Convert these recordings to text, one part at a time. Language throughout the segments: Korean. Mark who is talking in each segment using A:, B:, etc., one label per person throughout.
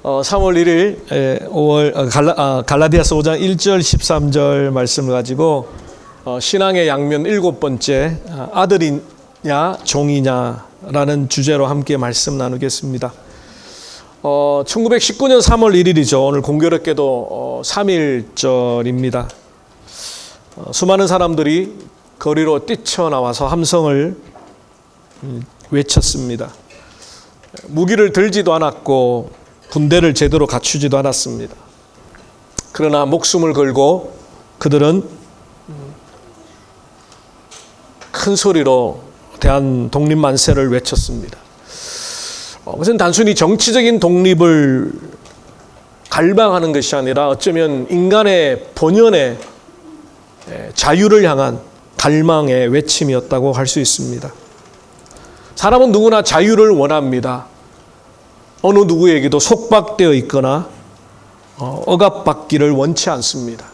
A: 3월 1일 갈라디아서 5장 1절 13절 말씀을 가지고 신앙의 양면 7번째 아들이냐 종이냐라는 주제로 함께 말씀 나누겠습니다. 1919년 3월 1일이죠. 오늘 공교롭게도 3.1절입니다. 수많은 사람들이 거리로 뛰쳐나와서 함성을 외쳤습니다. 무기를 들지도 않았고 군대를 제대로 갖추지도 않았습니다. 그러나 목숨을 걸고 그들은 큰 소리로 대한 독립 만세를 외쳤습니다. 그것은 단순히 정치적인 독립을 갈망하는 것이 아니라 어쩌면 인간의 본연의 자유를 향한 갈망의 외침이었다고 할 수 있습니다. 사람은 누구나 자유를 원합니다. 어느 누구에게도 속박되어 있거나 억압받기를 원치 않습니다.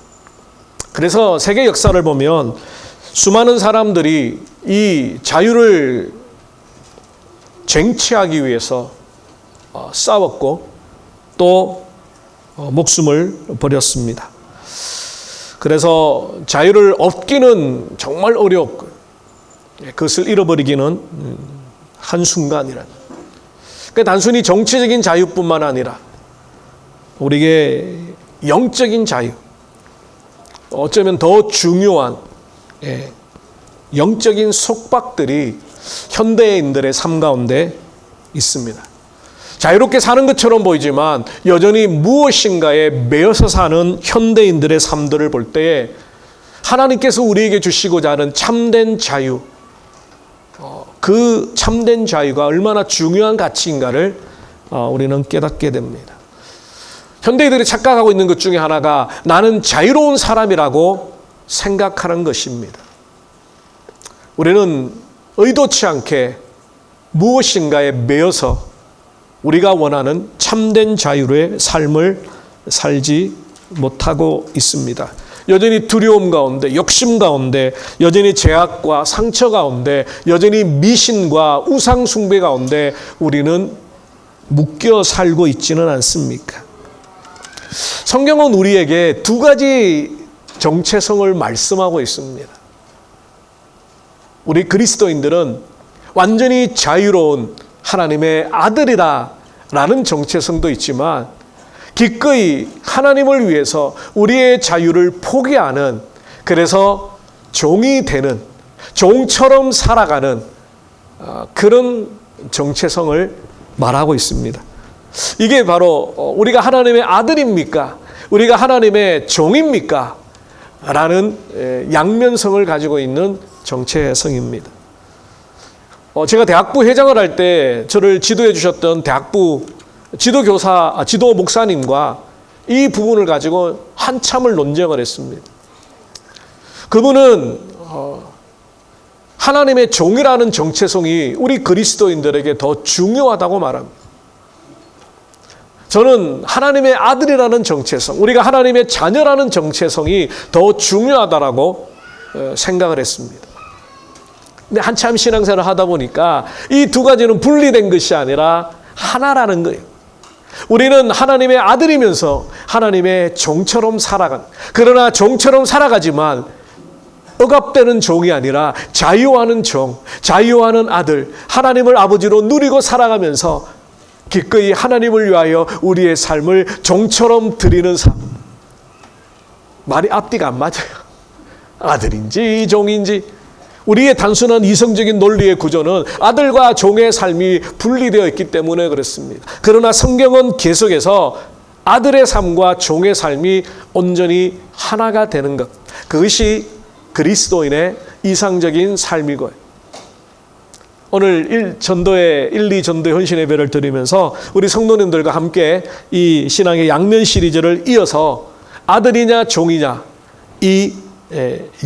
A: 그래서 세계 역사를 보면 수많은 사람들이 이 자유를 쟁취하기 위해서 싸웠고 또 목숨을 버렸습니다. 그래서 자유를 얻기는 정말 어렵고 그것을 잃어버리기는 한순간이란. 그러니까 단순히 정치적인 자유뿐만 아니라 우리에게 영적인 자유, 어쩌면 더 중요한 영적인 속박들이 현대인들의 삶 가운데 있습니다. 자유롭게 사는 것처럼 보이지만 여전히 무엇인가에 매여서 사는 현대인들의 삶들을 볼 때에 하나님께서 우리에게 주시고자 하는 참된 자유, 그 참된 자유가 얼마나 중요한 가치인가를 우리는 깨닫게 됩니다. 현대인들이 착각하고 있는 것 중에 하나가 나는 자유로운 사람이라고 생각하는 것입니다. 우리는 의도치 않게 무엇인가에 매여서 우리가 원하는 참된 자유의 삶을 살지 못하고 있습니다. 여전히 두려움 가운데, 욕심 가운데, 여전히 제약과 상처 가운데, 여전히 미신과 우상 숭배 가운데 우리는 묶여 살고 있지는 않습니까? 성경은 우리에게 두 가지 정체성을 말씀하고 있습니다. 우리 그리스도인들은 완전히 자유로운 하나님의 아들이라는 정체성도 있지만 기꺼이 하나님을 위해서 우리의 자유를 포기하는, 그래서 종이 되는, 종처럼 살아가는 그런 정체성을 말하고 있습니다. 이게 바로 우리가 하나님의 아들입니까? 우리가 하나님의 종입니까? 라는 양면성을 가지고 있는 정체성입니다. 제가 대학부 회장을 할 때 저를 지도해 주셨던 대학부 지도 목사님과 이 부분을 가지고 한참을 논쟁을 했습니다. 그분은 하나님의 종이라는 정체성이 우리 그리스도인들에게 더 중요하다고 말합니다. 저는 하나님의 아들이라는 정체성, 우리가 하나님의 자녀라는 정체성이 더 중요하다라고 생각을 했습니다. 근데 한참 신앙생활을 하다 보니까 이 두 가지는 분리된 것이 아니라 하나라는 거예요. 우리는 하나님의 아들이면서 하나님의 종처럼 살아간, 그러나 종처럼 살아가지만 억압되는 종이 아니라 자유하는 종, 자유하는 아들, 하나님을 아버지로 누리고 살아가면서 기꺼이 하나님을 위하여 우리의 삶을 종처럼 드리는 삶. 말이 앞뒤가 안 맞아요. 아들인지 종인지. 우리의 단순한 이성적인 논리의 구조는 아들과 종의 삶이 분리되어 있기 때문에 그렇습니다. 그러나 성경은 계속해서 아들의 삶과 종의 삶이 온전히 하나가 되는 것, 그것이 그리스도인의 이상적인 삶이고요. 오늘 1, 2전도의 헌신 예배를 드리면서 우리 성도님들과 함께 이 신앙의 양면 시리즈를 이어서 아들이냐 종이냐 이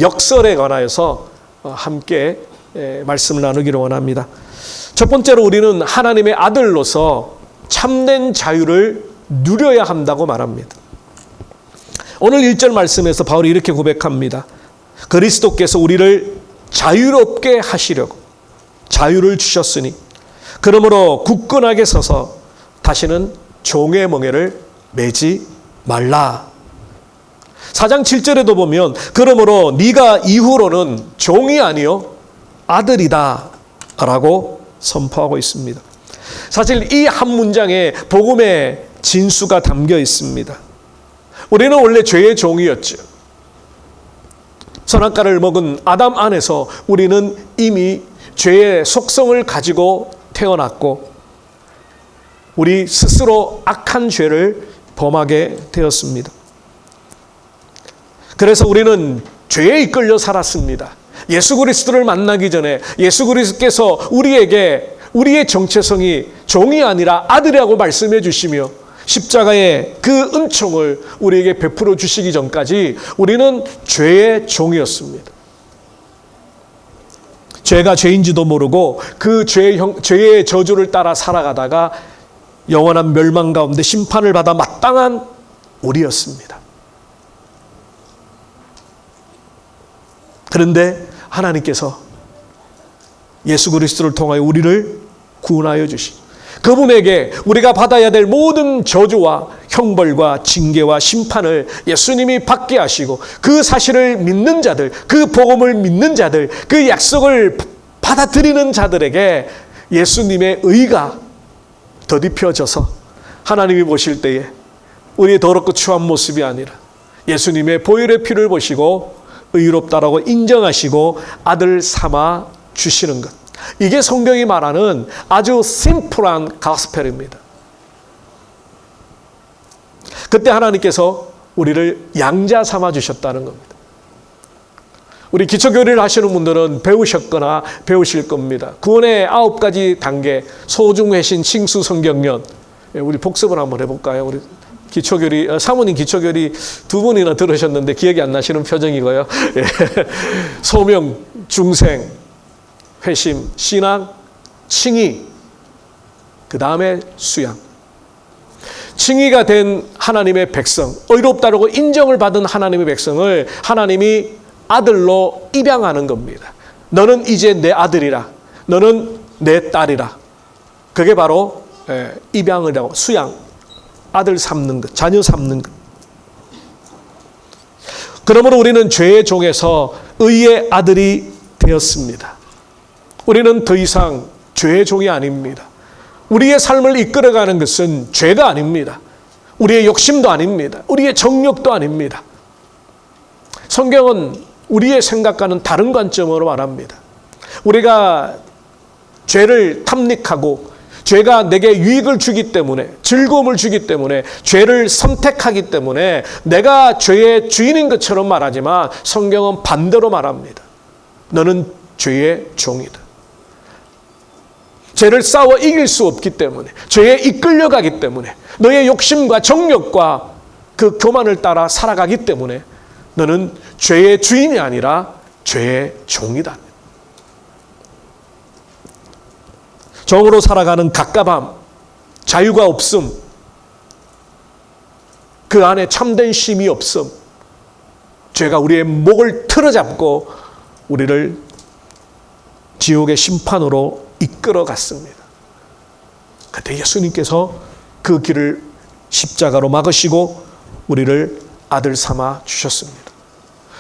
A: 역설에 관하여서 함께 말씀을 나누기를 원합니다. 첫 번째로 우리는 하나님의 아들로서 참된 자유를 누려야 한다고 말합니다. 오늘 1절 말씀에서 바울이 이렇게 고백합니다. 그리스도께서 우리를 자유롭게 하시려고 자유를 주셨으니 그러므로 굳건하게 서서 다시는 종의 멍에를 매지 말라. 4장 7절에도 보면 그러므로 네가 이후로는 종이 아니요 아들이다 라고 선포하고 있습니다. 사실 이 한 문장에 복음의 진수가 담겨 있습니다. 우리는 원래 죄의 종이었죠. 선악과를 먹은 아담 안에서 우리는 이미 죄의 속성을 가지고 태어났고 우리 스스로 악한 죄를 범하게 되었습니다. 그래서 우리는 죄에 이끌려 살았습니다. 예수 그리스도를 만나기 전에 예수 그리스도께서 우리에게 우리의 정체성이 종이 아니라 아들이라고 말씀해 주시며 십자가의 그 은총을 우리에게 베풀어 주시기 전까지 우리는 죄의 종이었습니다. 죄가 죄인지도 모르고 그 죄의 저주를 따라 살아가다가 영원한 멸망 가운데 심판을 받아 마땅한 우리였습니다. 그런데 하나님께서 예수 그리스도를 통하여 우리를 구원하여 주신 그분에게 우리가 받아야 될 모든 저주와 형벌과 징계와 심판을 예수님이 받게 하시고 그 사실을 믿는 자들, 그 복음을 믿는 자들, 그 약속을 받아들이는 자들에게 예수님의 의가 더딥혀져서 하나님이 보실 때에 우리의 더럽고 추한 모습이 아니라 예수님의 보혈의 피를 보시고 의롭다라고 인정하시고 아들 삼아 주시는 것. 이게 성경이 말하는 아주 심플한 가스펠입니다. 그때 하나님께서 우리를 양자 삼아 주셨다는 겁니다. 우리 기초교리를 하시는 분들은 배우셨거나 배우실 겁니다. 구원의 9가지 단계, 소중회신, 칭수, 성경련. 우리 복습을 한번 해볼까요? 우리 기초교리, 사모님 기초교리 2분이나 들으셨는데 기억이 안 나시는 표정이고요. 소명, 중생, 회심, 신앙, 칭의, 그 다음에 수양. 칭의가 된 하나님의 백성, 의롭다라고 인정을 받은 하나님의 백성을 하나님이 아들로 입양하는 겁니다. 너는 이제 내 아들이라, 너는 내 딸이라. 그게 바로 입양이라고, 수양, 아들 삼는 것, 자녀 삼는 것. 그러므로 우리는 죄의 종에서 의의 아들이 되었습니다. 우리는 더 이상 죄의 종이 아닙니다. 우리의 삶을 이끌어가는 것은 죄가 아닙니다. 우리의 욕심도 아닙니다. 우리의 정욕도 아닙니다. 성경은 우리의 생각과는 다른 관점으로 말합니다. 우리가 죄를 탐닉하고 죄가 내게 유익을 주기 때문에, 즐거움을 주기 때문에, 죄를 선택하기 때문에 내가 죄의 주인인 것처럼 말하지만 성경은 반대로 말합니다. 너는 죄의 종이다. 죄를 싸워 이길 수 없기 때문에, 죄에 이끌려가기 때문에, 너의 욕심과 정욕과 그 교만을 따라 살아가기 때문에 너는 죄의 주인이 아니라 죄의 종이다. 종으로 살아가는 갑갑함, 자유가 없음, 그 안에 참된 쉼이 없음, 죄가 우리의 목을 틀어잡고 우리를 지옥의 심판으로 이끌어 갔습니다. 그때 예수님께서 그 길을 십자가로 막으시고 우리를 아들 삼아 주셨습니다.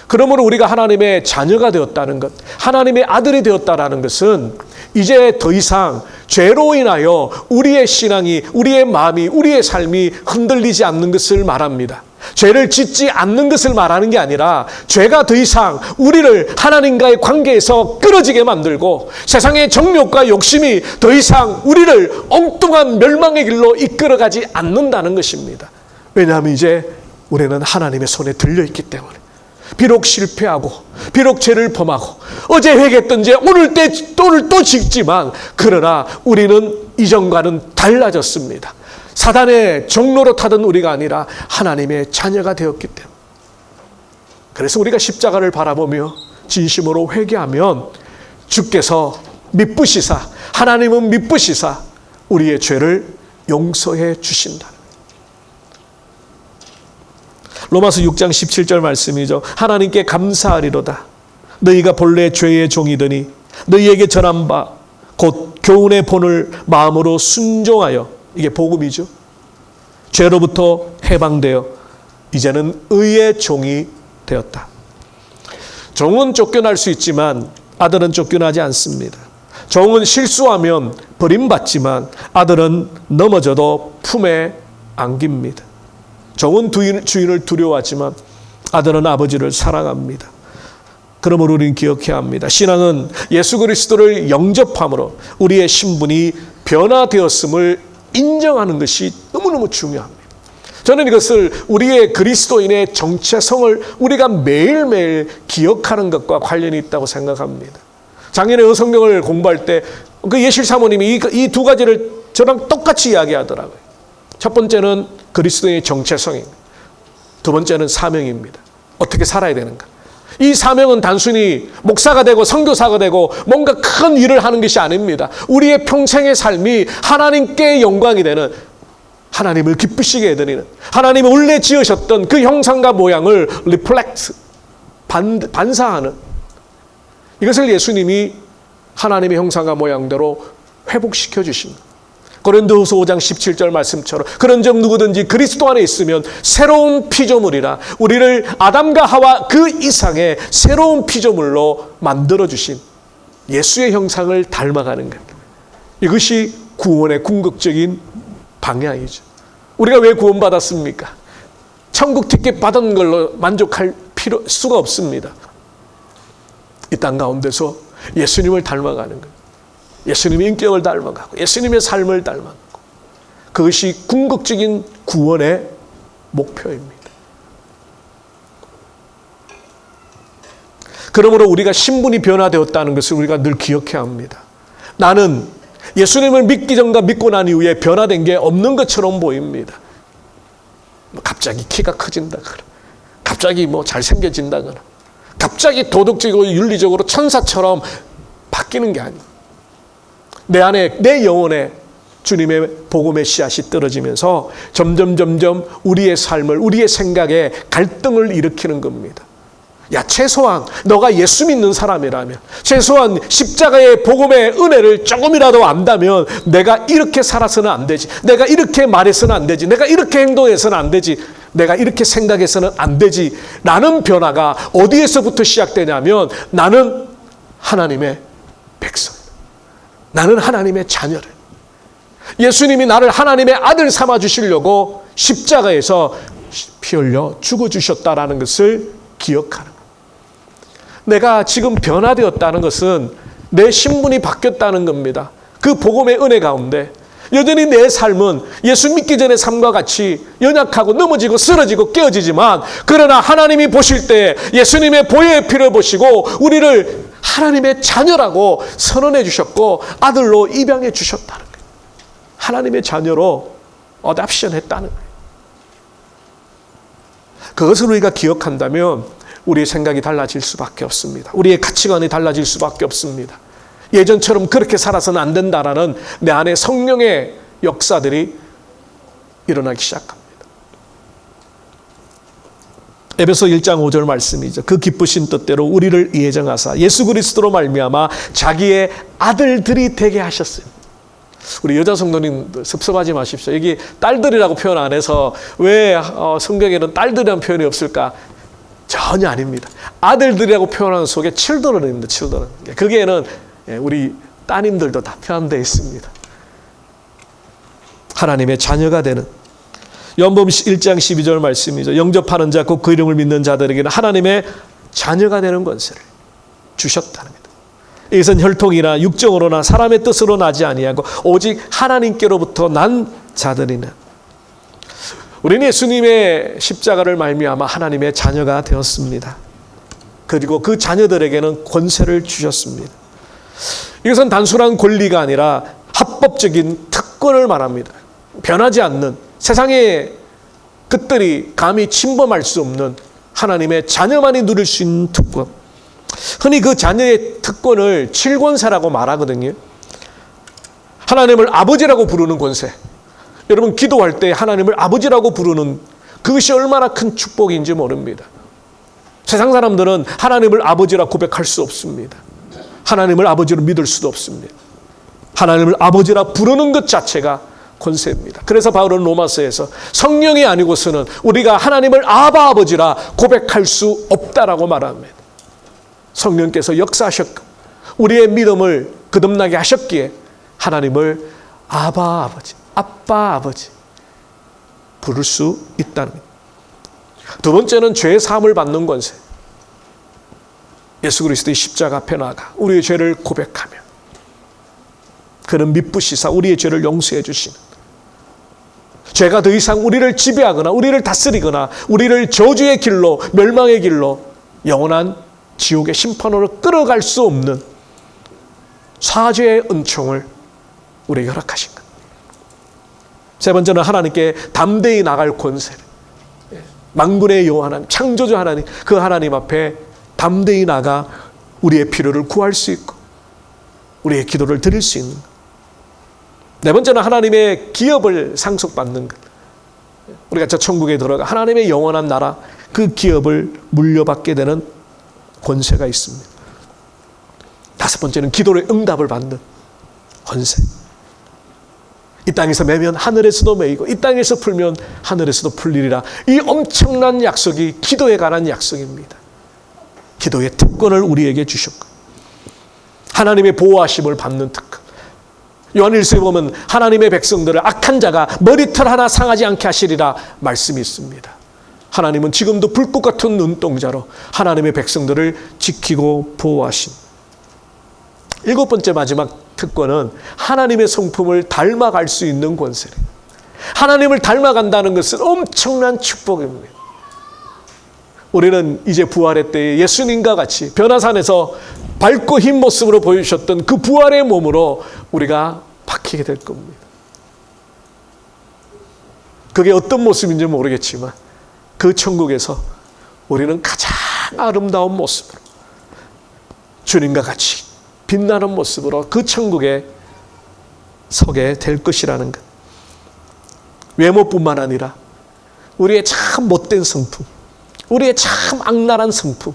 A: 그러므로 우리가 하나님의 자녀가 되었다는 것, 하나님의 아들이 되었다는 것은 이제 더 이상 죄로 인하여 우리의 신앙이, 우리의 마음이, 우리의 삶이 흔들리지 않는 것을 말합니다. 죄를 짓지 않는 것을 말하는 게 아니라 죄가 더 이상 우리를 하나님과의 관계에서 끊어지게 만들고 세상의 정욕과 욕심이 더 이상 우리를 엉뚱한 멸망의 길로 이끌어가지 않는다는 것입니다. 왜냐하면 이제 우리는 하나님의 손에 들려있기 때문에. 비록 실패하고 비록 죄를 범하고 어제 회개했던 죄 오늘 또 짓지만 그러나 우리는 이전과는 달라졌습니다. 사단의 종로로 타던 우리가 아니라 하나님의 자녀가 되었기 때문에. 그래서 우리가 십자가를 바라보며 진심으로 회개하면 주께서 미쁘시사, 하나님은 미쁘시사 우리의 죄를 용서해 주신다. 로마서 6장 17절 말씀이죠. 하나님께 감사하리로다. 너희가 본래 죄의 종이더니 너희에게 전한 바 곧 교훈의 본을 마음으로 순종하여, 이게 복음이죠. 죄로부터 해방되어 이제는 의의 종이 되었다. 종은 쫓겨날 수 있지만 아들은 쫓겨나지 않습니다. 종은 실수하면 버림받지만 아들은 넘어져도 품에 안깁니다. 종은 주인을 두려워하지만 아들은 아버지를 사랑합니다. 그러므로 우리는 기억해야 합니다. 신앙은 예수 그리스도를 영접함으로 우리의 신분이 변화되었음을 인정하는 것이 너무너무 중요합니다. 저는 이것을 우리의 그리스도인의 정체성을 우리가 매일매일 기억하는 것과 관련이 있다고 생각합니다. 작년에 성경을 공부할 때 그 예실 사모님이 이 두 가지를 저랑 똑같이 이야기하더라고요. 첫 번째는 그리스도의 정체성입니다. 두 번째는 사명입니다. 어떻게 살아야 되는가. 이 사명은 단순히 목사가 되고 선교사가 되고 뭔가 큰 일을 하는 것이 아닙니다. 우리의 평생의 삶이 하나님께 영광이 되는, 하나님을 기쁘시게 해드리는, 하나님이 원래 지으셨던 그 형상과 모양을 리플렉트, 반사하는, 이것을 예수님이 하나님의 형상과 모양대로 회복시켜 주십니다. 고린도후서 5장 17절 말씀처럼 그런즉 누구든지 그리스도 안에 있으면 새로운 피조물이라, 우리를 아담과 하와 그 이상의 새로운 피조물로 만들어주신 예수의 형상을 닮아가는 것, 이것이 구원의 궁극적인 방향이죠. 우리가 왜 구원받았습니까? 천국 티켓 받은 걸로 만족할 수가 없습니다. 이 땅 가운데서 예수님을 닮아가는 것, 예수님의 인격을 닮아가고 예수님의 삶을 닮아가고, 그것이 궁극적인 구원의 목표입니다. 그러므로 우리가 신분이 변화되었다는 것을 우리가 늘 기억해야 합니다. 나는 예수님을 믿기 전과 믿고 난 이후에 변화된 게 없는 것처럼 보입니다. 갑자기 키가 커진다거나, 갑자기 잘생겨진다거나, 갑자기 도덕적이고 윤리적으로 천사처럼 바뀌는 게 아니에요. 내 안에, 내 영혼에 주님의 복음의 씨앗이 떨어지면서 점점 우리의 삶을, 우리의 생각에 갈등을 일으키는 겁니다. 야, 최소한 너가 예수 믿는 사람이라면, 최소한 십자가의 복음의 은혜를 조금이라도 안다면 내가 이렇게 살아서는 안 되지, 내가 이렇게 말해서는 안 되지, 내가 이렇게 행동해서는 안 되지, 내가 이렇게 생각해서는 안 되지 라는 변화가 어디에서부터 시작되냐면, 나는 하나님의 백성, 나는 하나님의 자녀를, 예수님이 나를 하나님의 아들 삼아 주시려고 십자가에서 피 흘려 죽어주셨다라는 것을 기억하는 거예요. 내가 지금 변화되었다는 것은 내 신분이 바뀌었다는 겁니다. 그 복음의 은혜 가운데 여전히 내 삶은 예수 믿기 전의 삶과 같이 연약하고 넘어지고 쓰러지고 깨어지지만, 그러나 하나님이 보실 때 예수님의 보혈의 피를 보시고 우리를 하나님의 자녀라고 선언해 주셨고 아들로 입양해 주셨다는 거예요. 하나님의 자녀로 어답션 했다는 거예요. 그것을 우리가 기억한다면 우리의 생각이 달라질 수밖에 없습니다. 우리의 가치관이 달라질 수밖에 없습니다. 예전처럼 그렇게 살아서는 안 된다라는 내 안에 성령의 역사들이 일어나기 시작합니다. 에베소 1장 5절 말씀이죠. 그 기쁘신 뜻대로 우리를 예정하사 예수 그리스도로 말미암아 자기의 아들들이 되게 하셨어요. 우리 여자 성도님들 섭섭하지 마십시오. 여기 딸들이라고 표현 안 해서 왜 성경에는 딸들이라는 표현이 없을까? 전혀 아닙니다. 아들들이라고 표현하는 속에 children입니다. children. 거기에는 우리 따님들도 다 포함되어 있습니다. 하나님의 자녀가 되는, 요한복음 1장 12절 말씀이죠. 영접하는 자 곧 그 이름을 믿는 자들에게는 하나님의 자녀가 되는 권세를 주셨다는 겁니다. 이것은 혈통이나 육정으로나 사람의 뜻으로 나지 아니하고 오직 하나님께로부터 난 자들이는, 우리는 예수님의 십자가를 말미암아 하나님의 자녀가 되었습니다. 그리고 그 자녀들에게는 권세를 주셨습니다. 이것은 단순한 권리가 아니라 합법적인 특권을 말합니다. 변하지 않는, 세상에 그들이 감히 침범할 수 없는 하나님의 자녀만이 누릴 수 있는 특권. 흔히 그 자녀의 특권을 칠권세라고 말하거든요. 하나님을 아버지라고 부르는 권세. 여러분, 기도할 때 하나님을 아버지라고 부르는 그것이 얼마나 큰 축복인지 모릅니다. 세상 사람들은 하나님을 아버지라 고백할 수 없습니다. 하나님을 아버지로 믿을 수도 없습니다. 하나님을 아버지라 부르는 것 자체가 권세입니다. 그래서 바울은 로마서에서 성령이 아니고서는 우리가 하나님을 아바 아버지라 고백할 수 없다라고 말합니다. 성령께서 역사하셨고 우리의 믿음을 거듭나게 하셨기에 하나님을 아바 아버지, 아빠 아버지 부를 수 있다는 것. 두 번째는 죄 사함을 받는 권세. 예수 그리스도의 십자가 앞에 나가 우리의 죄를 고백하며 그는 미쁘시사 우리의 죄를 용서해 주시는, 죄가 더 이상 우리를 지배하거나 우리를 다스리거나 우리를 저주의 길로, 멸망의 길로, 영원한 지옥의 심판으로 끌어갈 수 없는 사죄의 은총을 우리에게 허락하신 것. 세 번째는 하나님께 담대히 나갈 권세. 만군의 여호와 하나님, 창조주 하나님, 그 하나님 앞에 담대히 나가 우리의 필요를 구할 수 있고 우리의 기도를 드릴 수 있는 것. 네 번째는 하나님의 기업을 상속받는 것. 우리가 저 천국에 들어가 하나님의 영원한 나라, 그 기업을 물려받게 되는 권세가 있습니다. 다섯 번째는 기도의 응답을 받는 권세. 이 땅에서 매면 하늘에서도 매이고 이 땅에서 풀면 하늘에서도 풀리리라. 이 엄청난 약속이 기도에 관한 약속입니다. 기도의 특권을 우리에게 주셨고 하나님의 보호하심을 받는 특권. 요한일서에 보면 하나님의 백성들을 악한 자가 머리털 하나 상하지 않게 하시리라 말씀이 있습니다. 하나님은 지금도 불꽃 같은 눈동자로 하나님의 백성들을 지키고 보호하신. 일곱 번째 마지막 특권은 하나님의 성품을 닮아갈 수 있는 권세를. 하나님을 닮아간다는 것은 엄청난 축복입니다. 우리는 이제 부활의 때에 예수님과 같이 변화산에서 밝고 흰 모습으로 보여주셨던 그 부활의 몸으로 우리가 바뀌게 될 겁니다. 그게 어떤 모습인지 모르겠지만 그 천국에서 우리는 가장 아름다운 모습으로 주님과 같이 빛나는 모습으로 그 천국에 서게 될 것이라는 것. 외모뿐만 아니라 우리의 참 못된 성품, 우리의 참 악랄한 성품,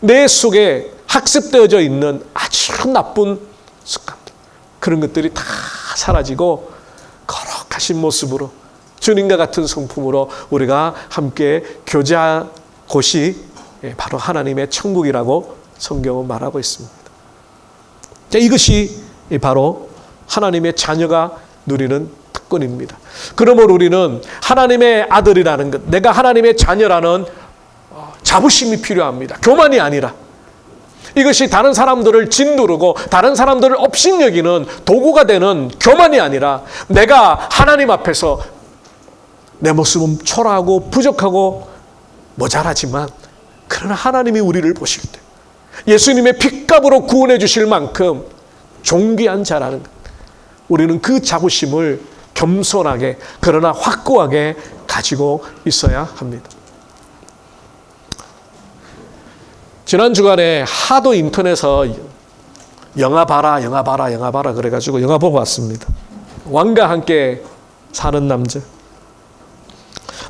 A: 내 속에 학습되어져 있는 아주 나쁜 습관들, 그런 것들이 다 사라지고 거룩하신 모습으로 주님과 같은 성품으로 우리가 함께 교제할 곳이 바로 하나님의 천국이라고 성경은 말하고 있습니다. 이것이 바로 하나님의 자녀가 누리는 특권입니다. 그러므로 우리는 하나님의 아들이라는 것, 내가 하나님의 자녀라는 자부심이 필요합니다. 교만이 아니라. 이것이 다른 사람들을 짓누르고 다른 사람들을 업신여기는 도구가 되는 교만이 아니라 내가 하나님 앞에서 내 모습은 초라하고 부족하고 모자라지만 그러나 하나님이 우리를 보실 때 예수님의 핏값으로 구원해 주실 만큼 존귀한 자라는 것. 우리는 그 자부심을 겸손하게 그러나 확고하게 가지고 있어야 합니다. 지난 주간에 하도 인터넷에서 영화 봐라 그래가지고 영화 보고 왔습니다. 왕과 함께 사는 남자.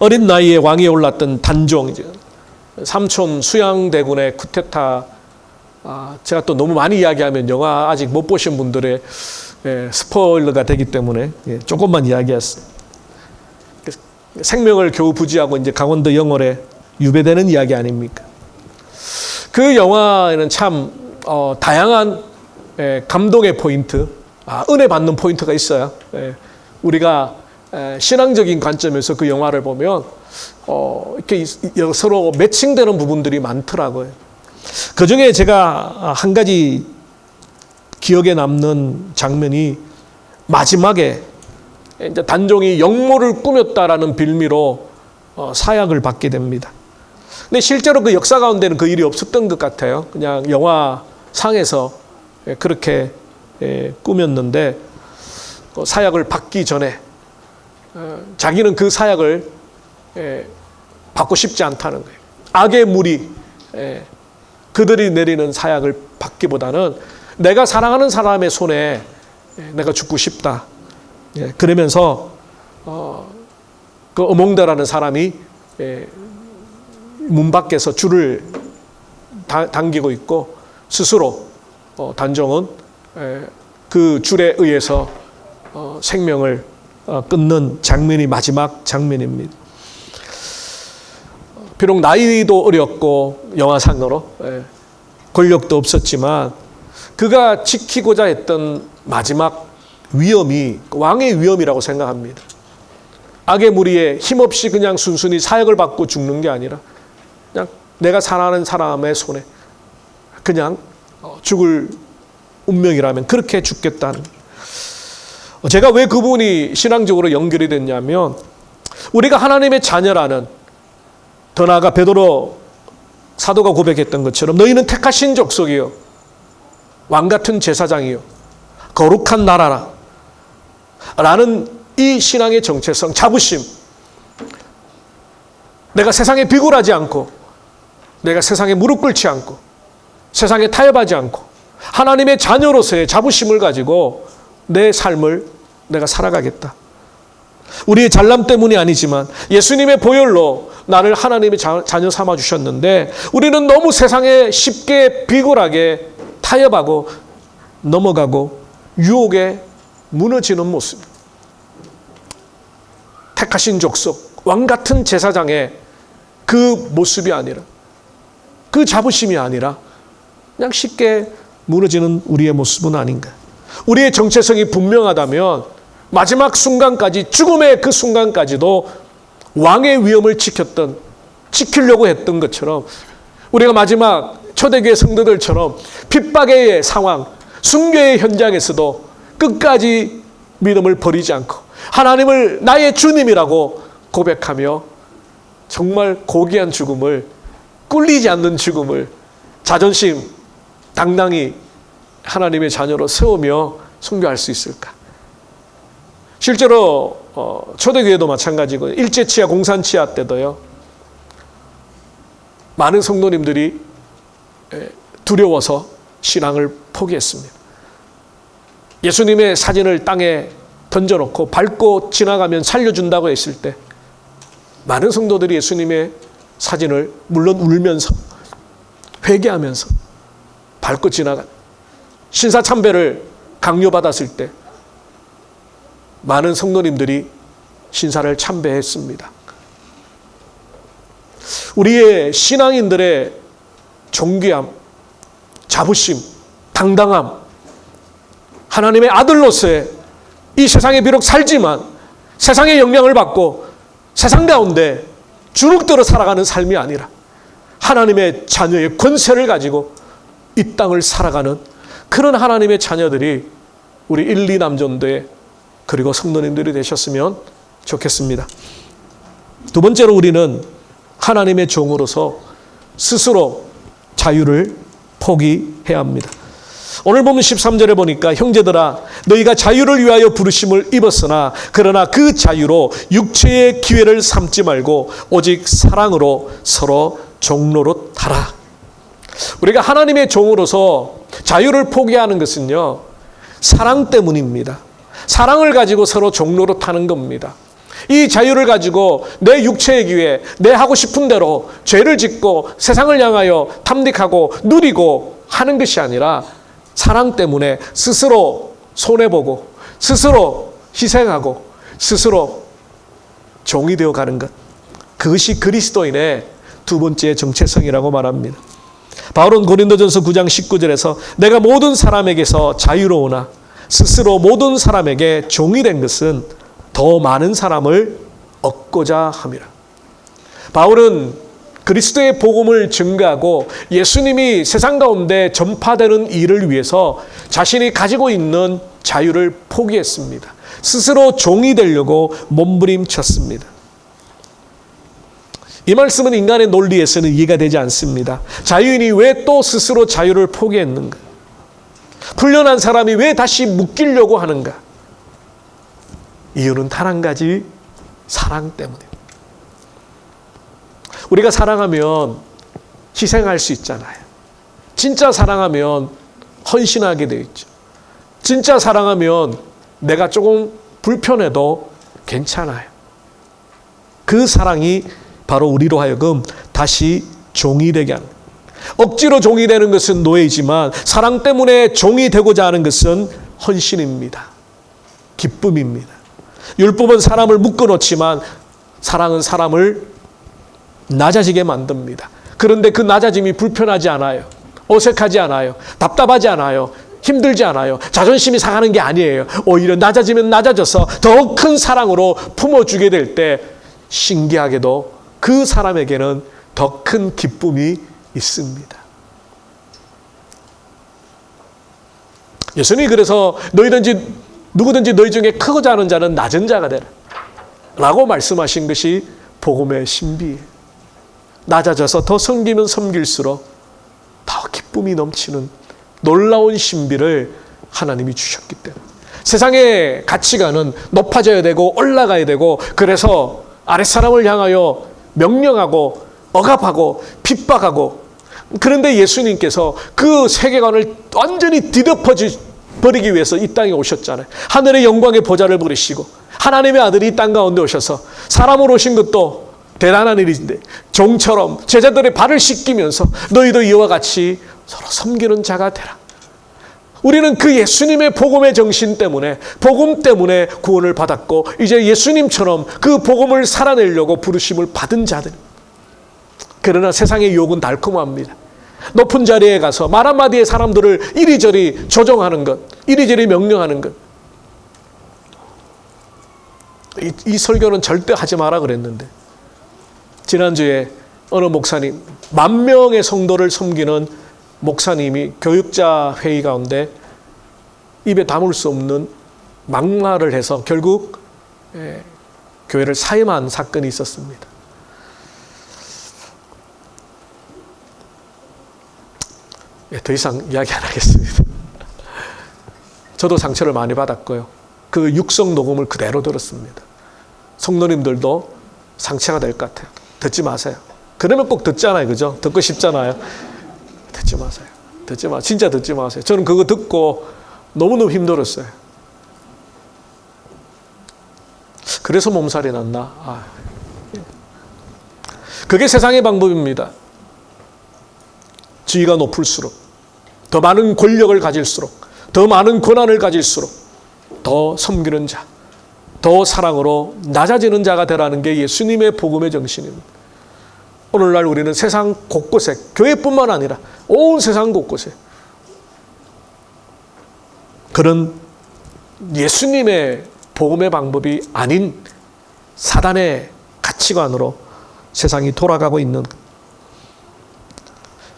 A: 어린 나이에 왕위에 올랐던 단종, 삼촌 수양대군의 쿠데타. 제가 또 너무 많이 이야기하면 영화 아직 못 보신 분들의 스포일러가 되기 때문에 조금만 이야기했어요. 생명을 겨우 부지하고 이제 강원도 영월에 유배되는 이야기 아닙니까? 그 영화에는 참 다양한 감동의 포인트, 은혜 받는 포인트가 있어요. 우리가 신앙적인 관점에서 그 영화를 보면 이렇게 서로 매칭되는 부분들이 많더라고요. 그 중에 제가 한 가지 기억에 남는 장면이 마지막에 이제 단종이 영모를 꾸몄다라는 빌미로 사약을 받게 됩니다. 근데 실제로 그 역사 가운데는 그 일이 없었던 것 같아요. 그냥 영화상에서 그렇게 꾸몄는데 사약을 받기 전에 자기는 그 사약을 받고 싶지 않다는 거예요. 악의 무리, 그들이 내리는 사약을 받기보다는 내가 사랑하는 사람의 손에 내가 죽고 싶다. 그러면서 그 어몽다라는 사람이 문 밖에서 줄을 당기고 있고 스스로 단종은 그 줄에 의해서 생명을 끊는 장면이 마지막 장면입니다. 비록 나이도 어렸고 영화상으로 권력도 없었지만 그가 지키고자 했던 마지막 위엄이 왕의 위엄이라고 생각합니다. 악의 무리에 힘없이 그냥 순순히 사역을 받고 죽는 게 아니라 그냥 내가 사랑하는 사람의 손에 그냥 죽을 운명이라면 그렇게 죽겠다는. 제가 왜 그분이 신앙적으로 연결이 됐냐면 우리가 하나님의 자녀라는, 더 나아가 베드로 사도가 고백했던 것처럼 너희는 택하신 족속이요 왕같은 제사장이요 거룩한 나라라 라는 이 신앙의 정체성, 자부심, 내가 세상에 비굴하지 않고 내가 세상에 무릎 꿇지 않고 세상에 타협하지 않고 하나님의 자녀로서의 자부심을 가지고 내 삶을 내가 살아가겠다. 우리의 잘남 때문이 아니지만 예수님의 보혈로 나를 하나님의 자녀 삼아 주셨는데 우리는 너무 세상에 쉽게 비굴하게 타협하고 넘어가고 유혹에 무너지는 모습. 택하신 족속, 왕같은 제사장의 그 모습이 아니라, 그 자부심이 아니라 그냥 쉽게 무너지는 우리의 모습은 아닌가. 우리의 정체성이 분명하다면 마지막 순간까지, 죽음의 그 순간까지도 왕의 위엄을 지키려고 했던 것처럼 우리가 마지막 초대교회 성도들처럼 핍박의 상황, 순교의 현장에서도 끝까지 믿음을 버리지 않고 하나님을 나의 주님이라고 고백하며 정말 고귀한 죽음을, 꿀리지 않는 죽음을 자존심 당당히 하나님의 자녀로 세우며 순교할 수 있을까? 실제로 초대교회도 마찬가지고 일제치하 공산치하 때도요, 많은 성도님들이 두려워서 신앙을 포기했습니다. 예수님의 사진을 땅에 던져놓고 밟고 지나가면 살려준다고 했을 때 많은 성도들이 예수님의 사진을 물론 울면서 회개하면서 밟고 지나간, 신사참배를 강요받았을 때 많은 성도님들이 신사를 참배했습니다. 우리의 신앙인들의 존귀함, 자부심, 당당함, 하나님의 아들로서의 이 세상에 비록 살지만 세상의 영향을 받고 세상 가운데 주눅들어 살아가는 삶이 아니라 하나님의 자녀의 권세를 가지고 이 땅을 살아가는 그런 하나님의 자녀들이 우리 1, 2 남전도회 그리고 성도님들이 되셨으면 좋겠습니다. 두 번째로 우리는 하나님의 종으로서 스스로 자유를 포기해야 합니다. 오늘 보면 13절에 보니까 형제들아 너희가 자유를 위하여 부르심을 입었으나 그러나 그 자유로 육체의 기회를 삼지 말고 오직 사랑으로 서로 종노릇하라. 우리가 하나님의 종으로서 자유를 포기하는 것은요, 사랑 때문입니다. 사랑을 가지고 서로 종노릇하는 겁니다. 이 자유를 가지고 내 육체의 기회, 내 하고 싶은 대로 죄를 짓고 세상을 향하여 탐닉하고 누리고 하는 것이 아니라 사랑 때문에 스스로 손해보고 스스로 희생하고 스스로 종이 되어 가는 것, 그것이 그리스도인의 두 번째 정체성이라고 말합니다. 바울은 고린도전서 9장 19절에서 내가 모든 사람에게서 자유로우나 스스로 모든 사람에게 종이 된 것은 더 많은 사람을 얻고자 함이라. 바울은 그리스도의 복음을 증거하고 예수님이 세상 가운데 전파되는 일을 위해서 자신이 가지고 있는 자유를 포기했습니다. 스스로 종이 되려고 몸부림쳤습니다. 이 말씀은 인간의 논리에서는 이해가 되지 않습니다. 자유인이 왜 또 스스로 자유를 포기했는가? 풀려난 사람이 왜 다시 묶이려고 하는가? 이유는 단 한 가지, 사랑 때문입니다. 우리가 사랑하면 희생할 수 있잖아요. 진짜 사랑하면 헌신하게 되어 있죠. 진짜 사랑하면 내가 조금 불편해도 괜찮아요. 그 사랑이 바로 우리로 하여금 다시 종이 되게 하는, 억지로 종이 되는 것은 노예이지만 사랑 때문에 종이 되고자 하는 것은 헌신입니다. 기쁨입니다. 율법은 사람을 묶어놓지만 사랑은 사람을 낮아지게 만듭니다. 그런데 그 낮아짐이 불편하지 않아요. 어색하지 않아요. 답답하지 않아요. 힘들지 않아요. 자존심이 상하는 게 아니에요. 오히려 낮아지면 낮아져서 더 큰 사랑으로 품어주게 될 때 신기하게도 그 사람에게는 더 큰 기쁨이 있습니다. 예수님이 그래서 누구든지 너희 중에 크고자 하는 자는 낮은 자가 되라 라고 말씀하신 것이 복음의 신비예요. 낮아져서 더 섬기면 섬길수록 더 기쁨이 넘치는 놀라운 신비를 하나님이 주셨기 때문에 세상의 가치관은 높아져야 되고 올라가야 되고 그래서 아랫사람을 향하여 명령하고 억압하고 핍박하고 그런데 예수님께서 그 세계관을 완전히 뒤덮어버리기 위해서 이 땅에 오셨잖아요. 하늘의 영광의 보좌를 부리시고 하나님의 아들이 이 땅 가운데 오셔서 사람으로 오신 것도 대단한 일인데 종처럼 제자들의 발을 씻기면서 너희도 이와 같이 서로 섬기는 자가 되라. 우리는 그 예수님의 복음의 정신 때문에 복음 때문에 구원을 받았고 이제 예수님처럼 그 복음을 살아내려고 부르심을 받은 자들. 그러나 세상의 유혹은 달콤합니다. 높은 자리에 가서 말 한마디에 사람들을 이리저리 조종하는 것, 이리저리 명령하는 것. 이 설교는 절대 하지 마라 그랬는데 지난주에 어느 목사님 10,000명의 성도를 섬기는 목사님이 교육자 회의 가운데 입에 담을 수 없는 막말을 해서 결국 교회를 사임한 사건이 있었습니다. 더 이상 이야기 안 하겠습니다. 저도 상처를 많이 받았고요. 그 육성 녹음을 그대로 들었습니다. 성도님들도 상처가 될 것 같아요. 듣지 마세요. 그러면 꼭 듣잖아요. 그죠? 듣고 싶잖아요. 듣지 마세요. 듣지 마. 진짜 듣지 마세요. 저는 그거 듣고 너무너무 힘들었어요. 그래서 몸살이 났나? 그게 세상의 방법입니다. 지위가 높을수록 더 많은 권력을 가질수록 더 많은 권한을 가질수록 더 섬기는 자, 더 사랑으로 낮아지는 자가 되라는 게 예수님의 복음의 정신입니다. 오늘날 우리는 세상 곳곳에 교회뿐만 아니라 온 세상 곳곳에 그런 예수님의 복음의 방법이 아닌 사단의 가치관으로 세상이 돌아가고 있는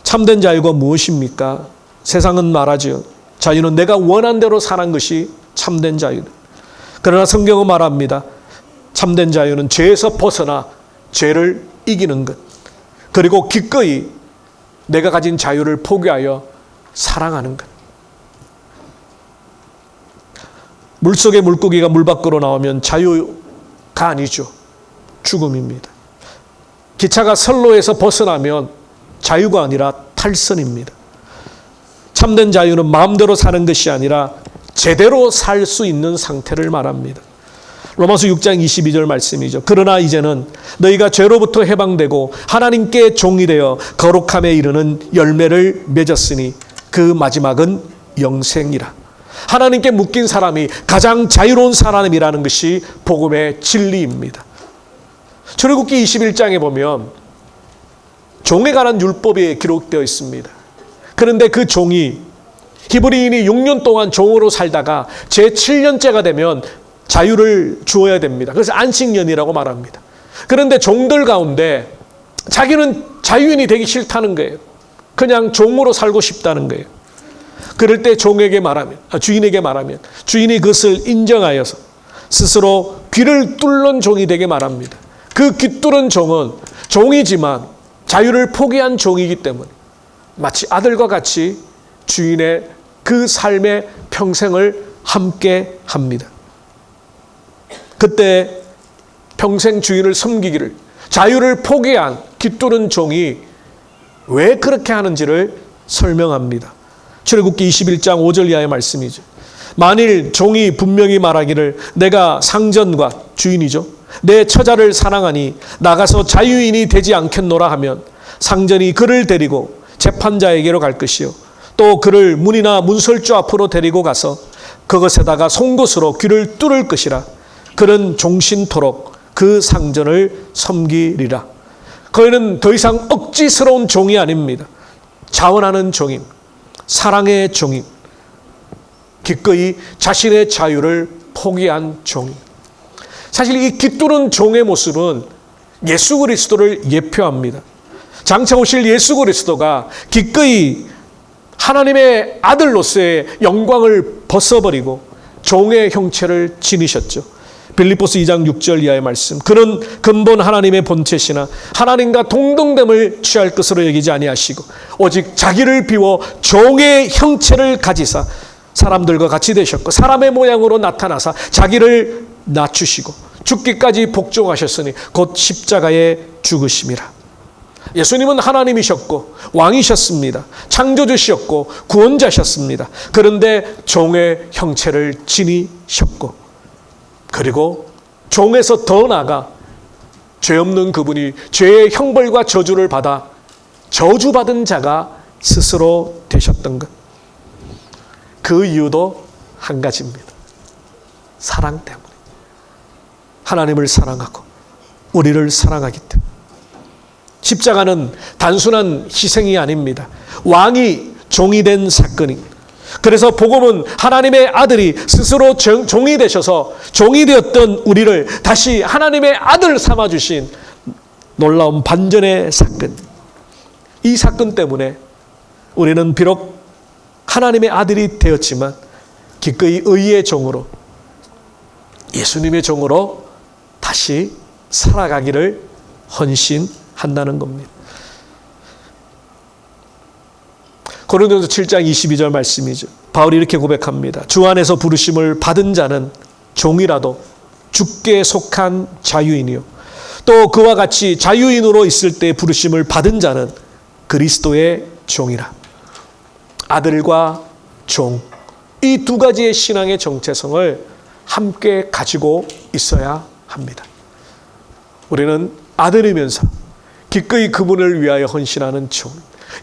A: 참된 자유가 무엇입니까? 세상은 말하지요. 자유는 내가 원한 대로 사는 것이 참된 자유다. 그러나 성경은 말합니다. 참된 자유는 죄에서 벗어나 죄를 이기는 것. 그리고 기꺼이 내가 가진 자유를 포기하여 사랑하는 것. 물속의 물고기가 물 밖으로 나오면 자유가 아니죠. 죽음입니다. 기차가 선로에서 벗어나면 자유가 아니라 탈선입니다. 참된 자유는 마음대로 사는 것이 아니라 제대로 살 수 있는 상태를 말합니다. 로마서 6장 22절 말씀이죠. 그러나 이제는 너희가 죄로부터 해방되고 하나님께 종이 되어 거룩함에 이르는 열매를 맺었으니 그 마지막은 영생이라. 하나님께 묶인 사람이 가장 자유로운 사람이라는 것이 복음의 진리입니다. 출애굽기 21장에 보면 종에 관한 율법이 기록되어 있습니다. 그런데 그 종이 히브리인이 6년 동안 종으로 살다가 제7년째가 되면 자유를 주어야 됩니다. 그래서 안식년이라고 말합니다. 그런데 종들 가운데 자기는 자유인이 되기 싫다는 거예요. 그냥 종으로 살고 싶다는 거예요. 그럴 때 주인에게 말하면 주인이 그것을 인정하여서 스스로 귀를 뚫는 종이 되게 말합니다. 그 귀 뚫은 종은 종이지만 자유를 포기한 종이기 때문에 마치 아들과 같이 주인의 그 삶의 평생을 함께 합니다. 그때 평생 주인을 섬기기를 자유를 포기한 귀 뚫은 종이 왜 그렇게 하는지를 설명합니다. 출애굽기 21장 5절 이하의 말씀이죠. 만일 종이 분명히 말하기를 내가 상전과 주인이죠. 내 처자를 사랑하니 나가서 자유인이 되지 않겠노라 하면 상전이 그를 데리고 재판자에게로 갈 것이요. 또 그를 문이나 문설주 앞으로 데리고 가서 그것에다가 송곳으로 귀를 뚫을 것이라. 그는 종신토록 그 상전을 섬기리라. 그는 더 이상 억지스러운 종이 아닙니다. 자원하는 종임, 사랑의 종임, 기꺼이 자신의 자유를 포기한 종임. 사실 이 깃두른 종의 모습은 예수 그리스도를 예표합니다. 장차 오실 예수 그리스도가 기꺼이 하나님의 아들로서의 영광을 벗어버리고 종의 형체를 지니셨죠. 빌립보서 2장 6절 이하의 말씀. 그는 근본 하나님의 본체시나 하나님과 동등됨을 취할 것으로 여기지 아니하시고 오직 자기를 비워 종의 형체를 가지사 사람들과 같이 되셨고 사람의 모양으로 나타나사 자기를 낮추시고 죽기까지 복종하셨으니 곧 십자가에 죽으심이라. 예수님은 하나님이셨고 왕이셨습니다. 창조주셨고 구원자셨습니다. 그런데 종의 형체를 지니셨고 그리고 종에서 더 나아가 죄 없는 그분이 죄의 형벌과 저주를 받아 저주받은 자가 스스로 되셨던 것. 그 이유도 한 가지입니다. 사랑 때문에. 하나님을 사랑하고 우리를 사랑하기 때문에. 십자가는 단순한 희생이 아닙니다. 왕이 종이 된 사건입니다. 그래서 복음은 하나님의 아들이 스스로 종이 되셔서 종이 되었던 우리를 다시 하나님의 아들 삼아주신 놀라운 반전의 사건. 이 사건 때문에 우리는 비록 하나님의 아들이 되었지만 기꺼이 의의 종으로 예수님의 종으로 다시 살아가기를 헌신한다는 겁니다. 고린도전서 7장 22절 말씀이죠. 바울이 이렇게 고백합니다. 주 안에서 부르심을 받은 자는 종이라도 주께 속한 자유인이요 또 그와 같이 자유인으로 있을 때 부르심을 받은 자는 그리스도의 종이라. 아들과 종, 이 두 가지의 신앙의 정체성을 함께 가지고 있어야 합니다. 우리는 아들이면서 기꺼이 그분을 위하여 헌신하는 종.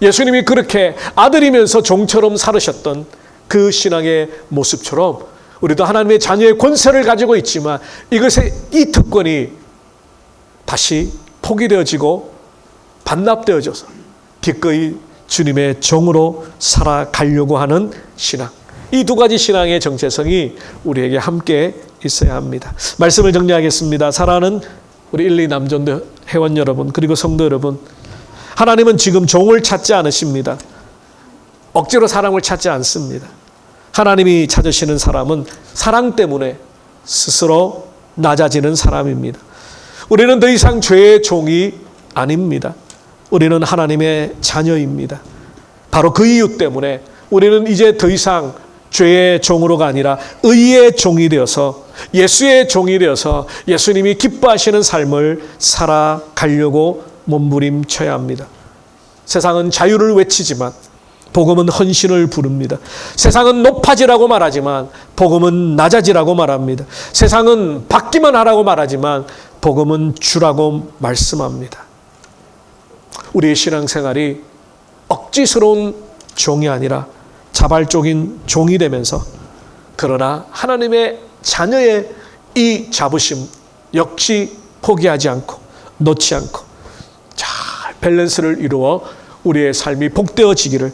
A: 예수님이 그렇게 아들이면서 종처럼 살으셨던 그 신앙의 모습처럼 우리도 하나님의 자녀의 권세를 가지고 있지만 이것의 이 특권이 다시 포기되어지고 반납되어져서 기꺼이 주님의 종으로 살아가려고 하는 신앙. 이 두 가지 신앙의 정체성이 우리에게 함께 있어야 합니다. 말씀을 정리하겠습니다. 사랑하는 우리 1, 2 남전도 회원 여러분 그리고 성도 여러분, 하나님은 지금 종을 찾지 않으십니다. 억지로 사람을 찾지 않습니다. 하나님이 찾으시는 사람은 사랑 때문에 스스로 낮아지는 사람입니다. 우리는 더 이상 죄의 종이 아닙니다. 우리는 하나님의 자녀입니다. 바로 그 이유 때문에 우리는 이제 더 이상 죄의 종으로가 아니라 의의 종이 되어서 예수의 종이 되어서 예수님이 기뻐하시는 삶을 살아가려고 몸부림쳐야 합니다. 세상은 자유를 외치지만 복음은 헌신을 부릅니다. 세상은 높아지라고 말하지만 복음은 낮아지라고 말합니다. 세상은 받기만 하라고 말하지만 복음은 주라고 말씀합니다. 우리의 신앙생활이 억지스러운 종이 아니라 자발적인 종이 되면서 그러나 하나님의 자녀의 이 자부심 역시 포기하지 않고 놓지 않고 잘 밸런스를 이루어 우리의 삶이 복되어지기를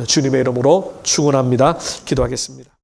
A: 주님의 이름으로 축원합니다. 기도하겠습니다.